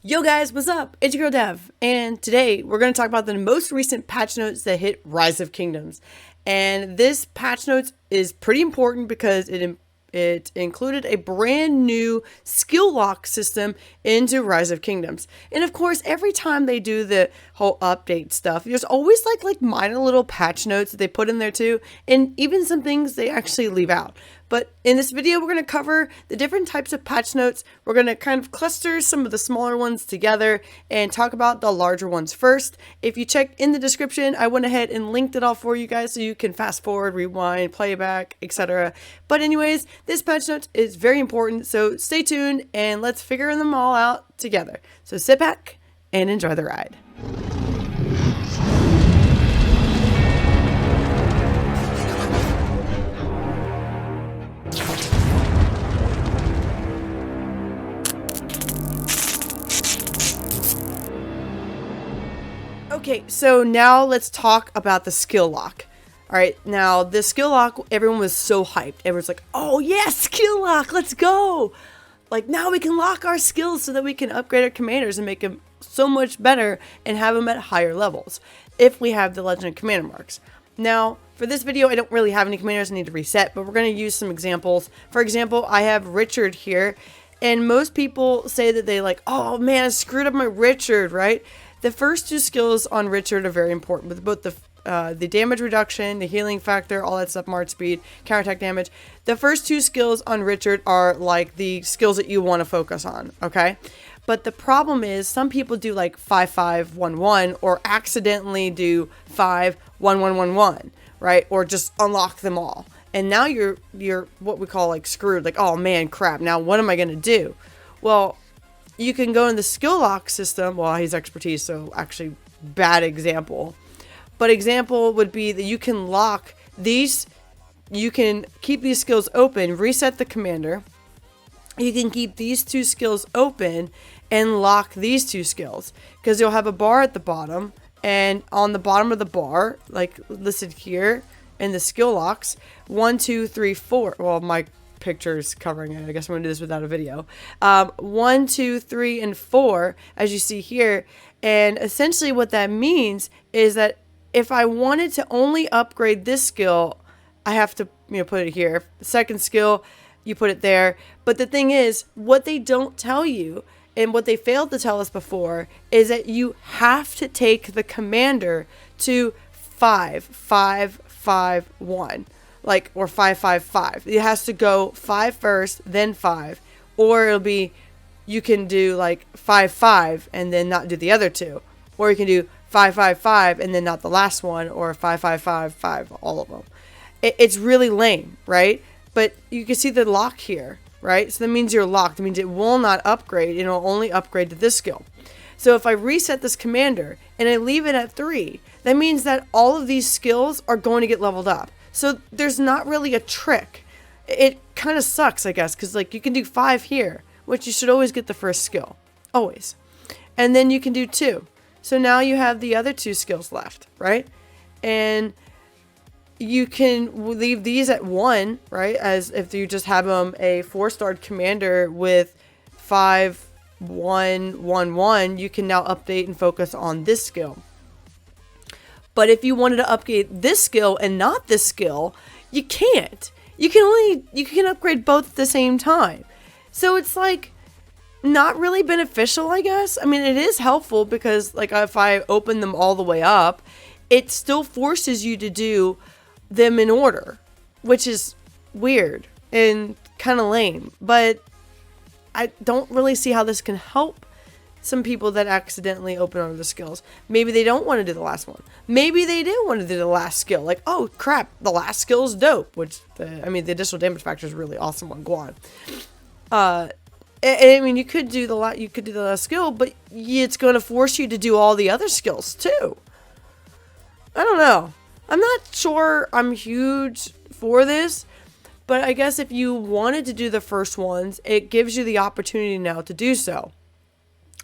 Yo guys, what's up? It's your girl Dev, and today we're going to talk about the most recent patch notes that hit Rise of Kingdoms. And this patch notes is pretty important because it included a brand new skill lock system into Rise of Kingdoms. And of course, every time they do the whole update stuff, there's always like minor little patch notes that they put in there too, and even some things they actually leave out. But in this video, we're going to cover the different types of patch notes. We're going to kind of cluster some of the smaller ones together and talk about the larger ones first. If you check in the description, I went ahead and linked it all for you guys so you can fast forward, rewind, playback, etc. But anyways, this patch note is very important, so stay tuned and let's figure them all out together. So sit back and enjoy the ride. Okay, so now let's talk about the skill lock. All right, now the skill lock, everyone was so hyped. Everyone's like, oh yeah, skill lock, let's go. Like now we can lock our skills so that we can upgrade our commanders and make them so much better and have them at higher levels if we have the Legend of Commander marks. Now, for this video, I don't really have any commanders I need to reset, but we're going to use some examples. For example, I have Richard here, and most people say that they like, oh man, I screwed up my Richard, right? The first two skills on Richard are very important with both the damage reduction, the healing factor, all that stuff, March speed, counterattack damage. The first two skills on Richard are like the skills that you want to focus on, okay? But the problem is some people do like 5-5-1-1 or accidentally do 5-1-1-1-1, right? Or just unlock them all. And now you're what we call like screwed, like, oh man, crap, now what am I going to do? Well, you can go in the skill lock system. Well, he's expertise, so actually bad example. But example would be that you can lock these, you can keep these skills open, reset the commander. You can keep these two skills open and lock these two skills. Because you'll have a bar at the bottom, and on the bottom of the bar, like listed here in the skill locks, 1, 2, 3, 4. Well, my pictures covering it. I guess I'm going to do this without a video. 1, 2, 3, and 4, as you see here. And essentially what that means is that if I wanted to only upgrade this skill, I have to, put it here. The second skill, you put it there. But the thing is, what they don't tell you, and what they failed to tell us before, is that you have to take the commander to 5-5-5-1. Like, or 5-5-5. It has to go 5 first, then 5. Or it'll be, you can do like 5-5 and then not do the other two. Or you can do 5-5-5 and then not the last one, or 5-5-5-5, all of them. It's really lame, right? But you can see the lock here, right? So that means you're locked. It means it will not upgrade. It will only upgrade to this skill. So if I reset this commander and I leave it at 3, that means that all of these skills are going to get leveled up. So there's not really a trick. It kind of sucks, I guess, because like you can do 5 here, which you should always get the first skill. Always. And then you can do 2. So now you have the other 2 skills left, right? And you can leave these at 1, right? As if you just have them a 4-starred commander with 5-1-1-1, you can now update and focus on this skill. But if you wanted to upgrade this skill and not this skill, you can't. You can upgrade both at the same time. So it's like not really beneficial, I guess. I mean, it is helpful because like if I open them all the way up, it still forces you to do them in order, which is weird and kind of lame. But I don't really see how this can help some people that accidentally open all the skills. Maybe they don't want to do the last one. Maybe they do want to do the last skill. Like, oh crap, the last skill is dope. Which, the additional damage factor is really awesome on Guan. I mean, you could do the last skill, but it's going to force you to do all the other skills too. I don't know. I'm not sure I'm huge for this, but I guess if you wanted to do the first ones, it gives you the opportunity now to do so.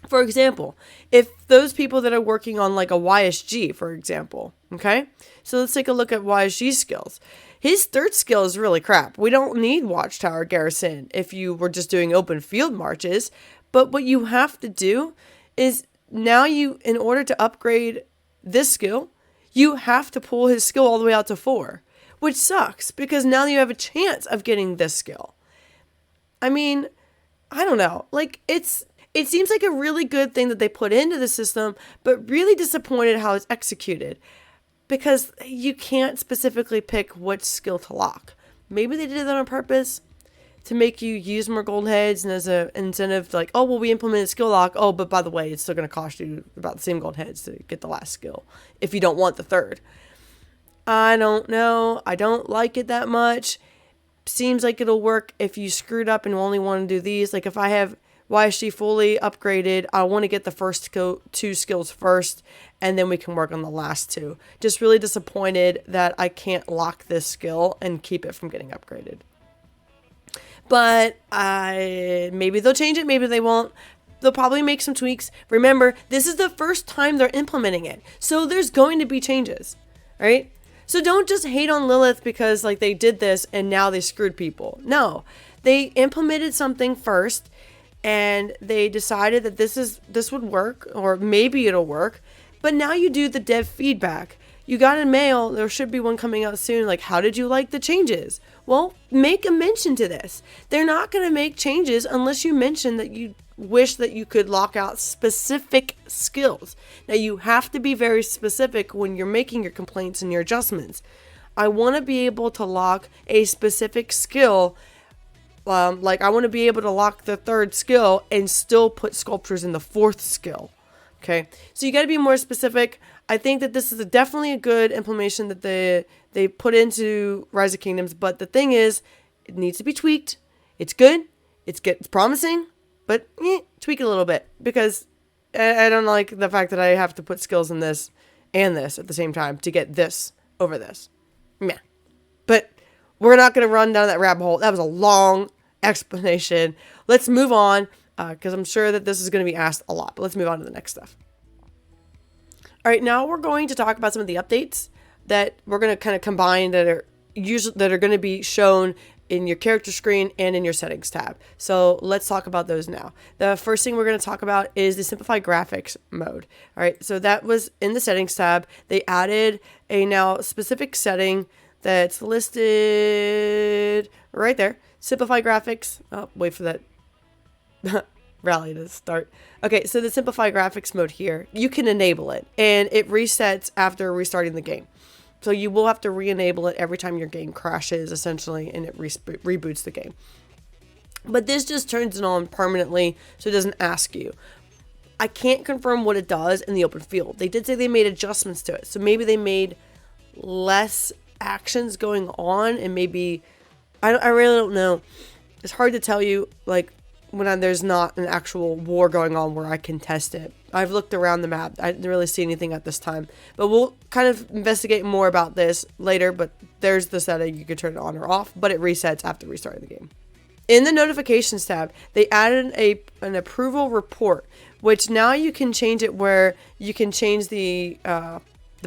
For example, if those people that are working on like a YSG, for example, okay? So let's take a look at YSG skills. His third skill is really crap. We don't need Watchtower Garrison if you were just doing open field marches, But what you have to do is now in order to upgrade this skill, you have to pull his skill all the way out to 4, which sucks because now you have a chance of getting this skill. I mean, I don't know. Like, it seems like a really good thing that they put into the system, but really disappointed how it's executed because you can't specifically pick which skill to lock. Maybe they did that on purpose to make you use more gold heads and as an incentive, like, oh, well, we implemented skill lock. Oh, but by the way, it's still going to cost you about the same gold heads to get the last skill if you don't want the third. I don't know. I don't like it that much. Seems like it'll work if you screwed up and only want to do these. Like if I have YSG fully upgraded, I want to get the first 2 skills first, and then we can work on the last 2. Just really disappointed that I can't lock this skill and keep it from getting upgraded. But maybe they'll change it, maybe they won't. They'll probably make some tweaks. Remember, this is the first time they're implementing it, so there's going to be changes, right? So don't just hate on Lilith because like they did this and now they screwed people. No, they implemented something first and they decided that this would work, or maybe it'll work. But now you do the dev feedback. You got a mail, there should be one coming out soon, like, how did you like the changes? Well, make a mention to this. They're not going to make changes unless you mention that you wish that you could lock out specific skills. Now, you have to be very specific when you're making your complaints and your adjustments. I want to be able to lock a specific skill. Like, I want to be able to lock the 3rd skill and still put sculptures in the 4th skill. Okay, so you got to be more specific. I think that this is definitely a good implementation that they put into Rise of Kingdoms, but the thing is, it needs to be tweaked. It's good, it's promising, but tweak it a little bit because I don't like the fact that I have to put skills in this and this at the same time to get this over this. Yeah, but we're not going to run down that rabbit hole. That was a long explanation. Let's move on because I'm sure that this is going to be asked a lot, but let's move on to the next stuff. All right, now we're going to talk about some of the updates that we're going to kind of combine that are going to be shown in your character screen and in your settings tab. So let's talk about those now. The first thing we're going to talk about is the simplified graphics mode. All right, so that was in the settings tab. They added a now specific setting that's listed right there. Simplify graphics. Oh, wait for that rally to start. Okay, so the simplify graphics mode here, you can enable it and it resets after restarting the game. So you will have to re-enable it every time your game crashes essentially and it reboots the game. But this just turns it on permanently so it doesn't ask you. I can't confirm what it does in the open field. They did say they made adjustments to it. So maybe they made less actions going on and maybe, I really don't know. It's hard to tell you like when there's not an actual war going on where I can test it. I've looked around the map. I didn't really see anything at this time. But we'll kind of investigate more about this later. But there's the setting. You can turn it on or off. But it resets after restarting the game. In the notifications tab, they added an approval report. Which now you can change it where you can change the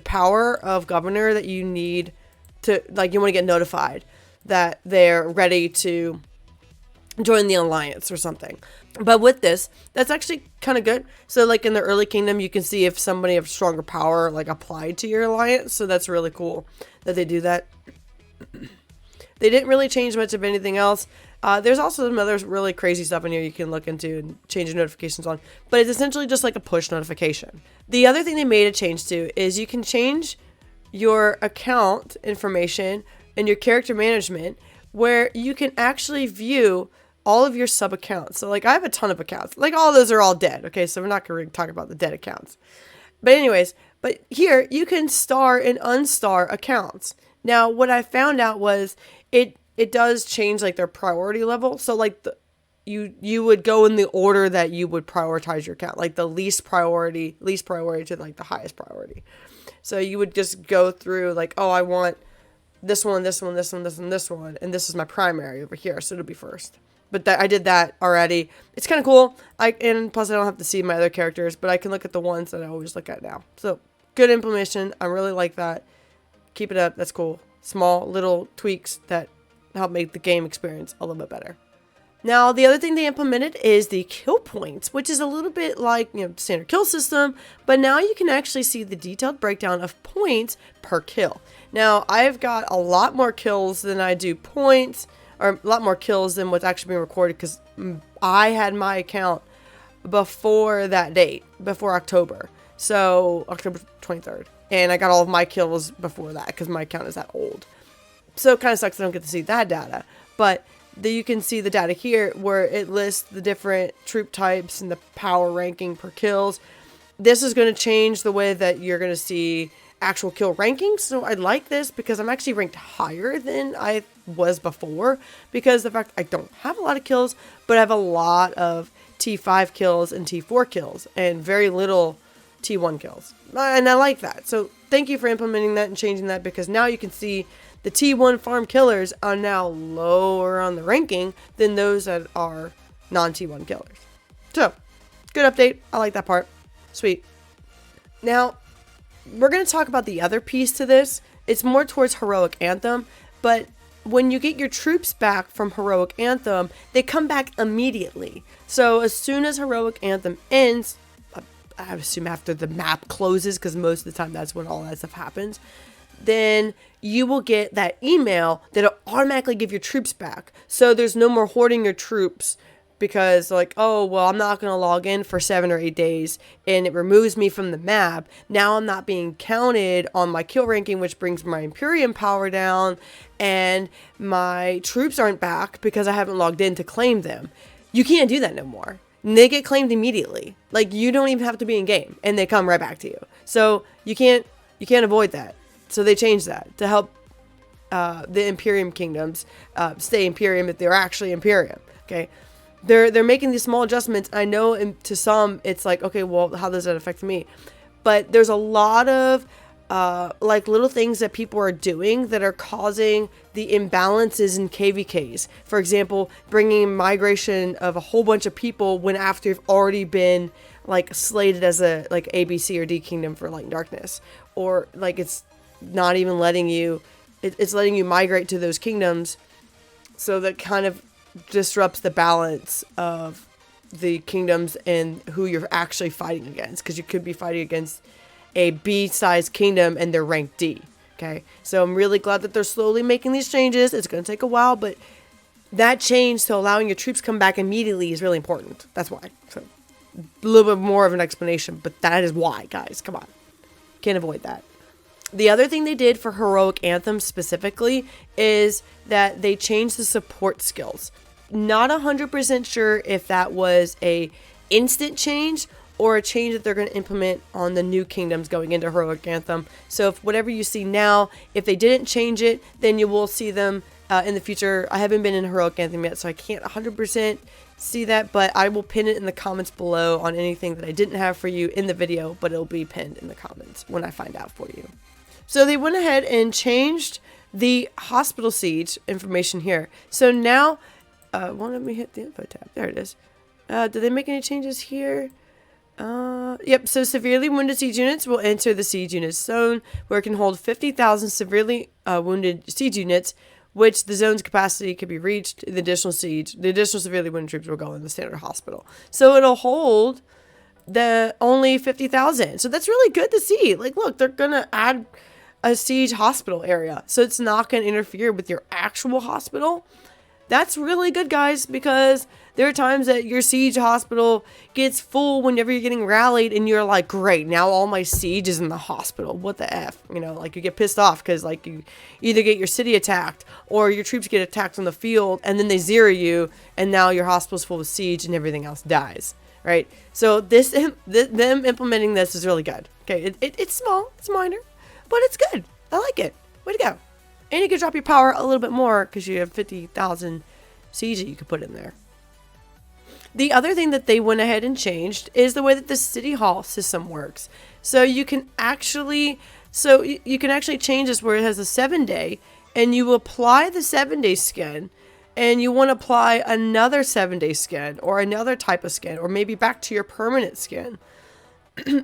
power of governor that you need to, like, you want to get notified that they're ready to join the alliance or something. But with this, that's actually kind of good. So like in the early kingdom, you can see if somebody of stronger power like applied to your alliance. So that's really cool that they do that. They didn't really change much of anything else. There's also some other really crazy stuff in here you can look into and change your notifications on. But it's essentially just like a push notification. The other thing they made a change to is you can change your account information and your character management where you can actually view all of your sub accounts. So like I have a ton of accounts. Like all those are all dead. Okay, so we're not going to talk about the dead accounts. But anyways, but here you can star and unstar accounts. Now what I found out was it does change like their priority level. So like you would go in the order that you would prioritize your account, like the least priority to like the highest priority. So you would just go through like, oh, I want this one, this one, this one, this one, this one, and this is my primary over here, so it'll be first. But I did that already. It's kind of cool. And plus I don't have to see my other characters, but I can look at the ones that I always look at now. So good implementation. I really like that. Keep it up. That's cool. Small little tweaks that help make the game experience a little bit better. Now, the other thing they implemented is the kill points, which is a little bit like, standard kill system, but now you can actually see the detailed breakdown of points per kill. Now, I've got a lot more kills than I do points, or a lot more kills than what's actually being recorded, because I had my account before that date, before October. So, October 23rd. And I got all of my kills before that, because my account is that old. So, it kind of sucks I don't get to see that data. But you can see the data here where it lists the different troop types and the power ranking per kills. This is going to change the way that you're going to see actual kill rankings. So I like this because I'm actually ranked higher than I was before, because the fact I don't have a lot of kills, but I have a lot of T5 kills and T4 kills and very little T1 kills. And I like that. So thank you for implementing that and changing that, because now you can see the T1 farm killers are now lower on the ranking than those that are non-T1 killers. So, good update. I like that part. Sweet. Now, we're going to talk about the other piece to this. It's more towards Heroic Anthem, but when you get your troops back from Heroic Anthem, they come back immediately. So, as soon as Heroic Anthem ends, I assume after the map closes, because most of the time that's when all that stuff happens, then you will get that email that'll automatically give your troops back. So there's no more hoarding your troops because like, oh, well, I'm not going to log in for 7 or 8 days and it removes me from the map. Now I'm not being counted on my kill ranking, which brings my Imperium power down, and my troops aren't back because I haven't logged in to claim them. You can't do that no more. And they get claimed immediately. Like, you don't even have to be in game and they come right back to you. So you can't avoid that. So they changed that to help the Imperium kingdoms stay Imperium if they're actually Imperium. Okay, they're making these small adjustments. I know to some it's like, okay, well, how does that affect me? But there's a lot of like little things that people are doing that are causing the imbalances in KVKs. For example, bringing migration of a whole bunch of people when after you've already been like slated as a like A, B, C, or D kingdom for Light and Darkness, or like it's not even letting you, it's letting you migrate to those kingdoms, so that kind of disrupts the balance of the kingdoms and who you're actually fighting against, because you could be fighting against a B-sized kingdom and they're ranked D. Okay, so I'm really glad that they're slowly making these changes. It's going to take a while, but that change to allowing your troops come back immediately is really important. That's why. So a little bit more of an explanation, but that is why, guys. Come on, can't avoid that. The other thing they did for Heroic Anthem specifically is that they changed the support skills. Not 100% sure if that was a instant change or a change that they're going to implement on the new kingdoms going into Heroic Anthem. So if whatever you see now, if they didn't change it, then you will see them in the future. I haven't been in Heroic Anthem yet, so I can't 100% see that, but I will pin it in the comments below on anything that I didn't have for you in the video, but it'll be pinned in the comments when I find out for you. So they went ahead and changed the hospital siege information here. So now, won't let me hit the info tab. There it is. Did they make any changes here? Yep. So severely wounded siege units will enter the siege units zone, where it can hold 50,000 severely wounded siege units, which the zone's capacity could be reached. The additional severely wounded troops will go in the standard hospital. So it'll hold the only 50,000. So that's really good to see. Like, look, they're gonna add a siege hospital area, so it's not going to interfere with your actual hospital. That's really good, guys, because there are times that your siege hospital gets full whenever you're getting rallied and you're like, great, now all my siege is in the hospital. What the F? You know, like, you get pissed off because like you either get your city attacked or your troops get attacked on the field and then they zero you and now your hospital's full of siege and everything else dies, right? So them implementing this is really good. Okay, it's small, it's minor, but it's good. I like it. Way to go. And you can drop your power a little bit more because you have 50,000 siege that you could put in there. The other thing that they went ahead and changed is the way that the city hall system works. So you can actually change this where it has a 7-day, and you apply the 7-day skin, and you want to apply another 7-day skin or another type of skin, or maybe back to your permanent skin.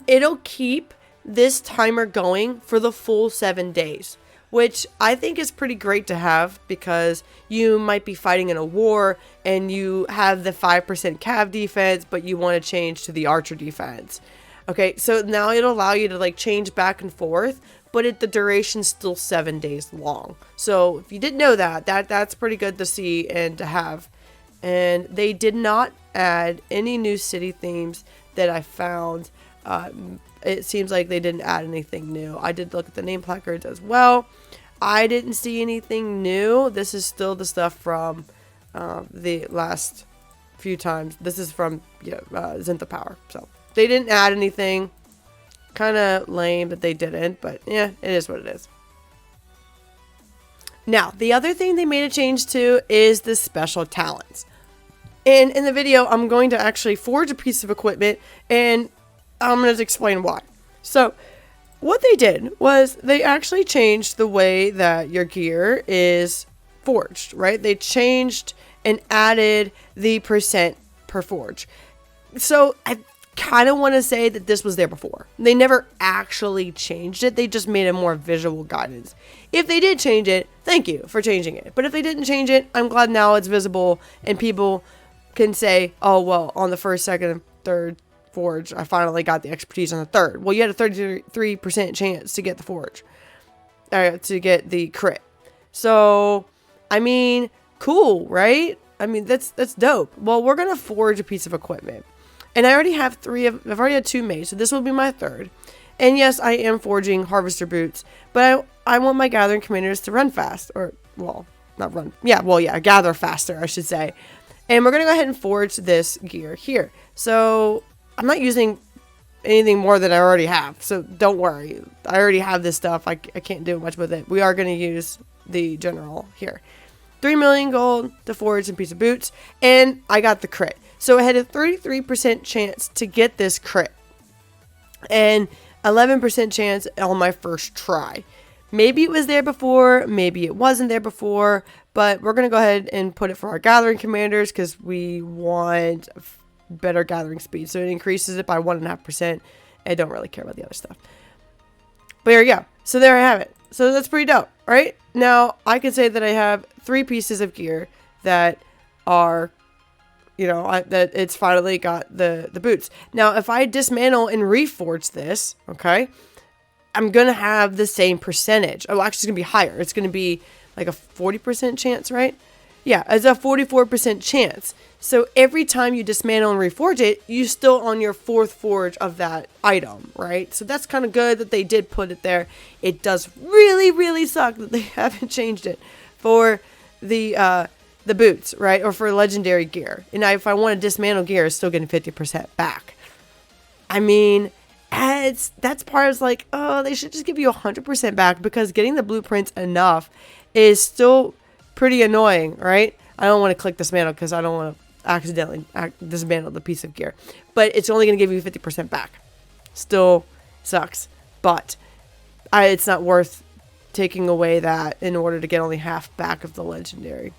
It'll keep this timer going for the full 7 days. which I think is pretty great to have because you might be fighting in a war and you have the 5% cav defense, but you want to change to the archer defense. Okay, so now it'll allow you to like change back and forth, but the duration's still 7 days long. So if you didn't know that's pretty good to see and to have. And they did not add any new city themes that I found. It seems like they didn't add anything new. I did look at the name placards as well. I didn't see anything new. This is still the stuff from the last few times. This is from Zinta Power. So they didn't add anything. Kind of lame that they didn't, but yeah, it is what it is. Now, the other thing they made a change to is the special talents. And in the video, I'm going to actually forge a piece of equipment, and I'm going to explain why. So, what they did was they actually changed the way that your gear is forged, right? They changed and added the percent per forge. So, I kind of want to say that this was there before. They never actually changed it. They just made a more visual guidance. If they did change it, thank you for changing it. But if they didn't change it, I'm glad now it's visible and people can say, oh, well, on the first, second, and third forge, I finally got the expertise on the third. Well, you had a 33% chance to get the forge, to get the crit. So, I mean, cool, right? I mean, that's dope. Well, we're going to forge a piece of equipment. And I already have I've already had 2 made, so this will be my 3rd. And yes, I am forging harvester boots, but I want my gathering commanders to run fast, or, well, not run. Yeah, gather faster, I should say. And we're going to go ahead and forge this gear here. So I'm not using anything more than I already have. So don't worry. I already have this stuff. I can't do much with it. We are going to use the general here. 3 million gold to forge a piece of boots. And I got the crit. So I had a 33% chance to get this crit. And 11% chance on my first try. Maybe it was there before. Maybe it wasn't there before. But we're going to go ahead and put it for our gathering commanders because we want better gathering speed. So it increases it by 1.5%. I don't really care about the other stuff. But there you go. So there I have it. So that's pretty dope, right? Now, I could say that I have 3 pieces of gear that are, that it's finally got the boots. Now, if I dismantle and reforge this, okay, I'm going to have the same percentage. Oh, actually, it's going to be higher. It's going to be like a 40% chance, right? Yeah, it's a 44% chance. So every time you dismantle and reforge it, you still on your 4th forge of that item, right? So that's kind of good that they did put it there. It does really, really suck that they haven't changed it for the boots, right? Or for legendary gear. And if I want to dismantle gear, it's still getting 50% back. I mean, that's part is like, oh, they should just give you 100% back because getting the blueprints enough is still pretty annoying, right? I don't want to click dismantle because I don't want to accidentally dismantle the piece of gear. But it's only going to give you 50% back. Still sucks. But it's not worth taking away that in order to get only half back of the legendary.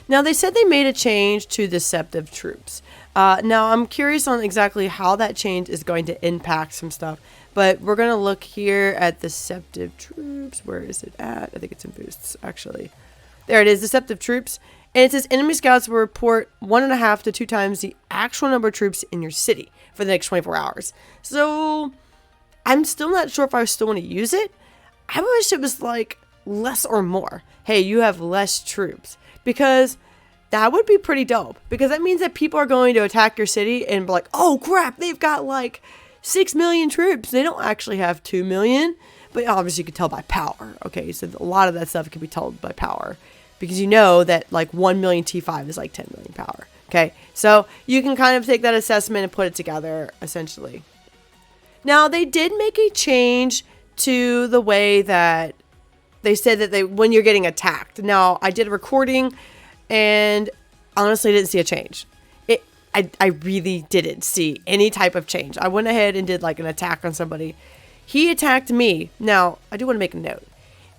Now, they said they made a change to deceptive troops. Now, I'm curious on exactly how that change is going to impact some stuff. But we're going to look here at deceptive troops. Where is it at? I think it's in boosts, actually. There it is, deceptive troops. And it says enemy scouts will report 1.5 to 2 times the actual number of troops in your city for the next 24 hours. So, I'm still not sure if I still want to use it. I wish it was like less or more. Hey, you have less troops. Because that would be pretty dope. Because that means that people are going to attack your city and be like, oh crap, they've got like 6 million troops. They don't actually have 2 million. But obviously you can tell by power. Okay, so a lot of that stuff can be told by power. Because you know that like 1 million T5 is like 10 million power. Okay, so you can kind of take that assessment and put it together, essentially. Now, they did make a change to the way that they said that when you're getting attacked. Now, I did a recording and honestly didn't see a change. I really didn't see any type of change. I went ahead and did like an attack on somebody. He attacked me. Now, I do want to make a note.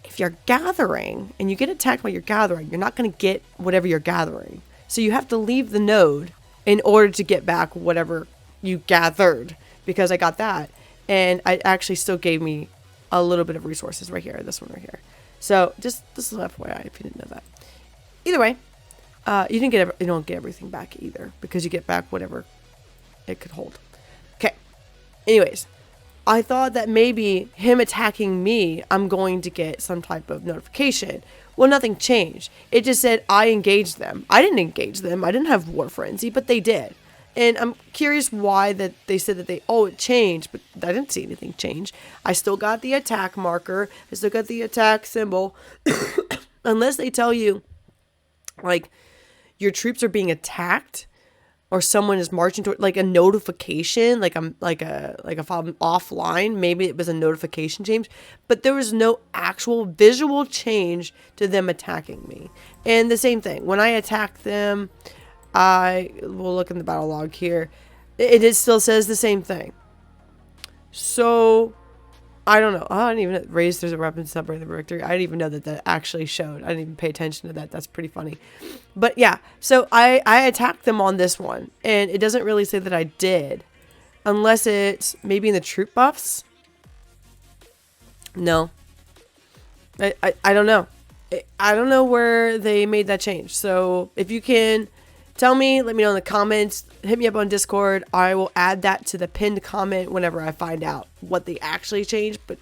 If you're gathering and you get attacked while you're gathering, you're not going to get whatever you're gathering. So you have to leave the node in order to get back whatever you gathered, because I got that. And it actually still gave me a little bit of resources right here. This one right here. So just this is FYI if you didn't know that. Either way, you don't get everything back either, because you get back whatever it could hold. Okay. Anyways, I thought that maybe him attacking me, I'm going to get some type of notification. Well, nothing changed. It just said I engaged them. I didn't engage them. I didn't have War Frenzy, but they did. And I'm curious why that they said that it changed, but I didn't see anything change. I still got the attack marker. I still got the attack symbol. Unless they tell you, like, your troops are being attacked, or someone is marching toward, like a notification, if I'm offline, maybe it was a notification change, but there was no actual visual change to them attacking me. And the same thing, when I attack them, we'll look in the battle log here, it still says the same thing. So I don't know. I didn't even raise there's a weapon celebrate the victory. I didn't even know that actually showed. I didn't even pay attention to that. That's pretty funny. But yeah, so I attacked them on this one, and it doesn't really say that I did, unless it's maybe in the troop buffs. No, I don't know. I don't know where they made that change. So if you can tell me, let me know in the comments, hit me up on Discord. I will add that to the pinned comment whenever I find out what they actually changed. But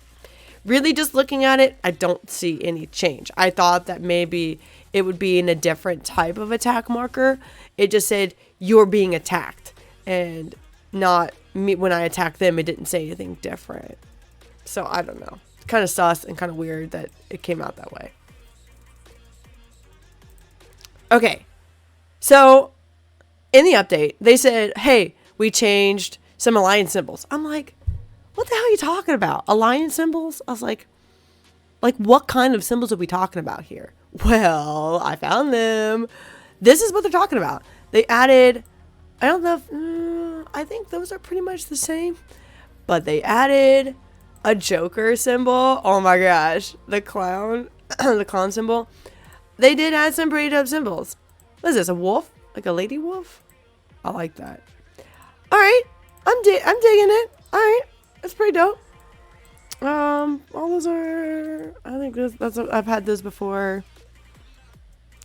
really, just looking at it, I don't see any change. I thought that maybe it would be in a different type of attack marker. It just said you're being attacked, and not me. When I attacked them, it didn't say anything different. So I don't know. It's kind of sus and kind of weird that it came out that way. Okay. So, in the update, they said, hey, we changed some alliance symbols. I'm like, what the hell are you talking about? Alliance symbols? I was like, what kind of symbols are we talking about here? Well, I found them. This is what they're talking about. They added, I don't know if, I think those are pretty much the same. But they added a Joker symbol. Oh my gosh. The clown, the clown symbol. They did add some pretty dope symbols. What is this, a wolf? Like a lady wolf? I like that. Alright. I'm digging it. Alright. That's pretty dope. All those are... I think that's I've had those before.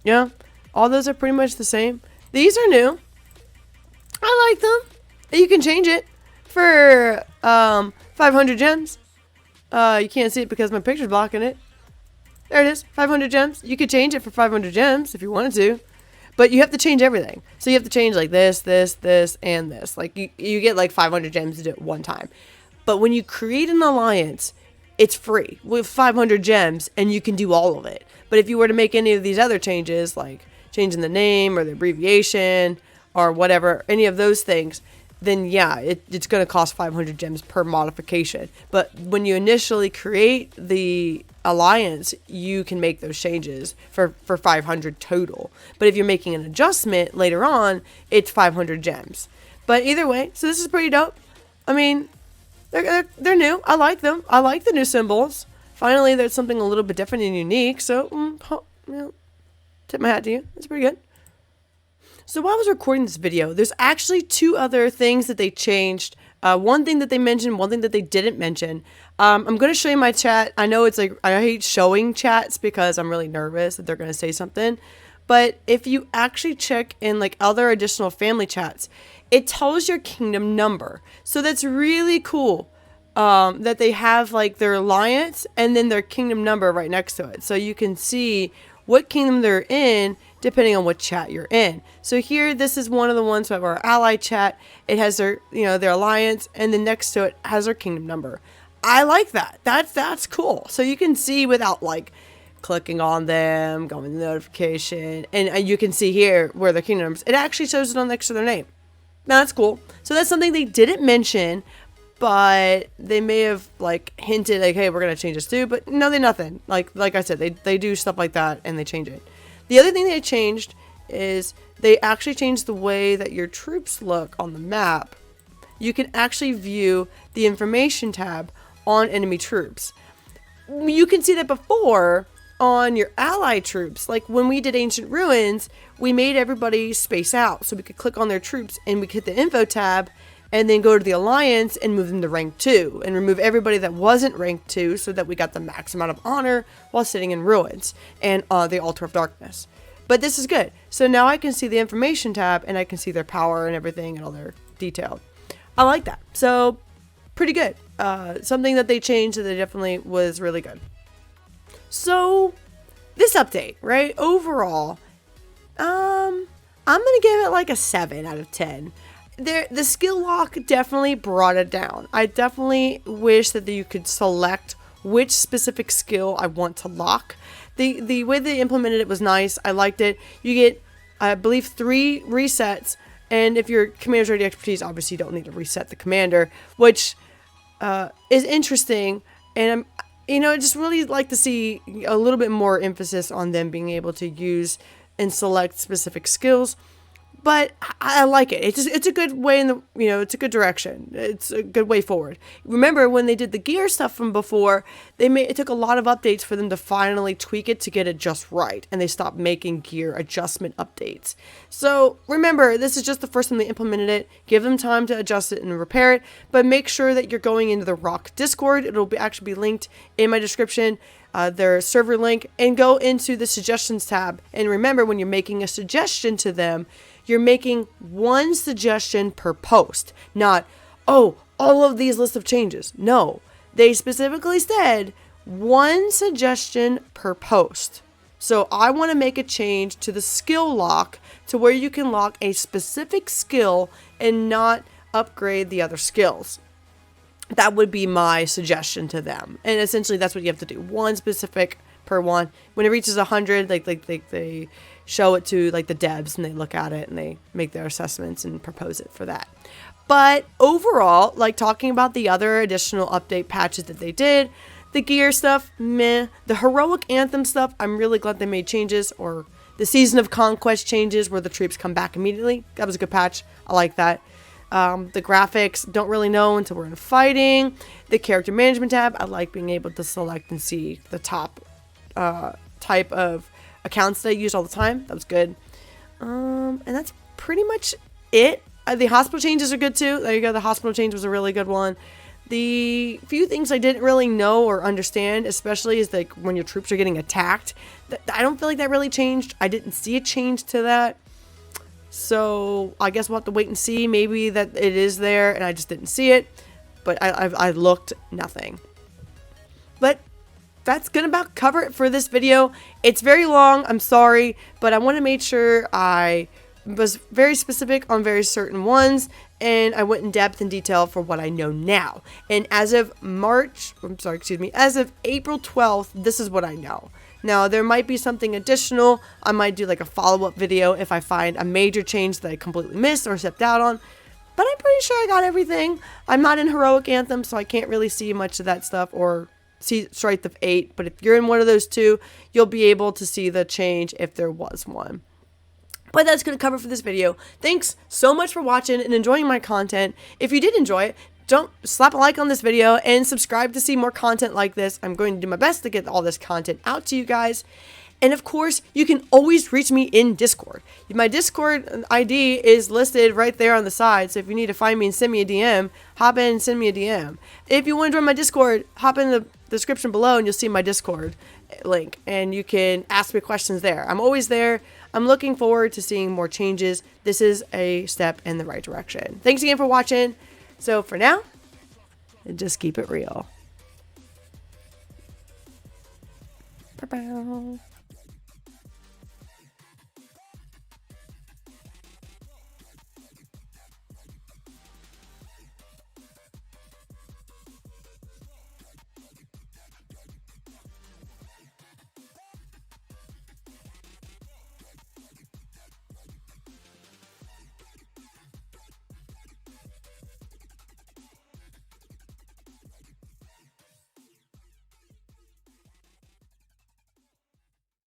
Yeah. All those are pretty much the same. These are new. I like them. You can change it for 500 gems. You can't see it because my picture's blocking it. There it is. 500 gems. You could change it for 500 gems if you wanted to. But you have to change everything. So you have to change like this, and this. Like you get like 500 gems to do it one time. But when you create an alliance, it's free with 500 gems, and you can do all of it. But if you were to make any of these other changes, like changing the name or the abbreviation or whatever, any of those things, then yeah, it's going to cost 500 gems per modification. But when you initially create the alliance, you can make those changes for 500 total. But if you're making an adjustment later on, it's 500 gems. But either way, so this is pretty dope. I mean, they're new. I like them. I like the new symbols. Finally, there's something a little bit different and unique. So, tip my hat to you. That's pretty good. So while I was recording this video, there's actually two other things that they changed. One thing that they mentioned, one thing that they didn't mention. I'm going to show you my chat. I know it's like, I hate showing chats because I'm really nervous that they're going to say something. But if you actually check in like other additional family chats, it tells your kingdom number. So that's really cool. That they have like their alliance and then their kingdom number right next to it. So you can see what kingdom they're in depending on what chat you're in. So here, this is one of the ones of our ally chat. It has their, their alliance, and then next to it has their kingdom number. I like that. That's cool. So you can see without like clicking on them, going to the notification, and you can see here where their kingdom numbers. It actually shows it on next to their name. Now that's cool. So that's something they didn't mention, but they may have like hinted like, hey, we're gonna change this too. But no, they nothing. Like I said, they do stuff like that and they change it. The other thing they changed is they actually changed the way that your troops look on the map. You can actually view the information tab on enemy troops. You can see that before on your ally troops. Like when we did Ancient Ruins, we made everybody space out so we could click on their troops and we could hit the info tab and then go to the Alliance and move them to rank 2 and remove everybody that wasn't rank 2 so that we got the max amount of honor while sitting in ruins and the Altar of Darkness. But this is good. So now I can see the information tab and I can see their power and everything and all their detail. I like that. So pretty good. Something that they changed that they definitely was really good. So this update, right? Overall, I'm going to give it like a 7 out of 10. The skill lock definitely brought it down. I definitely wish that you could select which specific skill I want to lock. The way they implemented it was nice. I liked it. You get, I believe, 3 resets. And if your commander's already expertise, obviously you don't need to reset the commander, which is interesting. And I just really like to see a little bit more emphasis on them being able to use and select specific skills. But I like it. It's a good way it's a good direction. It's a good way forward. Remember when they did the gear stuff from before, it took a lot of updates for them to finally tweak it to get it just right. And they stopped making gear adjustment updates. So remember, this is just the first time they implemented it. Give them time to adjust it and repair it. But make sure that you're going into the RoK Discord. It'll actually be linked in my description. Their server link, and go into the suggestions tab. And remember, when you're making a suggestion to them, you're making one suggestion per post, not, oh, all of these lists of changes. No, they specifically said one suggestion per post. So I want to make a change to the skill lock to where you can lock a specific skill and not upgrade the other skills. That would be my suggestion to them. And essentially that's what you have to do. One specific per one. When it reaches 100, they show it to like the devs and they look at it and they make their assessments and propose it for that. But overall, like talking about the other additional update patches that they did, the gear stuff, meh. The heroic anthem stuff, I'm really glad they made changes, or the season of conquest changes where the troops come back immediately. That was a good patch. I like that. The graphics, don't really know until we're in fighting. The character management tab, I like being able to select and see the top type of accounts that I use all the time. That was good. And that's pretty much it. The hospital changes are good too. There you go. The hospital change was a really good one. The few things I didn't really know or understand, especially is like when your troops are getting attacked. I don't feel like that really changed. I didn't see a change to that. So I guess we'll have to wait and see. Maybe that it is there and I just didn't see it. But I looked, nothing. But that's gonna about cover it for this video. It's very long, I'm sorry, but I want to make sure I was very specific on very certain ones, and I went in depth and detail for what I know now. And as of as of April 12th, this is what I know. Now, there might be something additional. I might do like a follow-up video if I find a major change that I completely missed or stepped out on. But I'm pretty sure I got everything. I'm not in Heroic Anthem, so I can't really see much of that stuff or see Strength of 8. But if you're in one of those two, you'll be able to see the change if there was one. But that's going to cover for this video. Thanks so much for watching and enjoying my content. If you did enjoy it, don't slap a like on this video and subscribe to see more content like this. I'm going to do my best to get all this content out to you guys. And of course, you can always reach me in Discord. My Discord ID is listed right there on the side. So if you need to find me and send me a DM, hop in and send me a DM. If you want to join my Discord, hop in the description below and you'll see my Discord link. And you can ask me questions there. I'm always there. I'm looking forward to seeing more changes. This is a step in the right direction. Thanks again for watching. So for now, just keep it real. Bye-bye.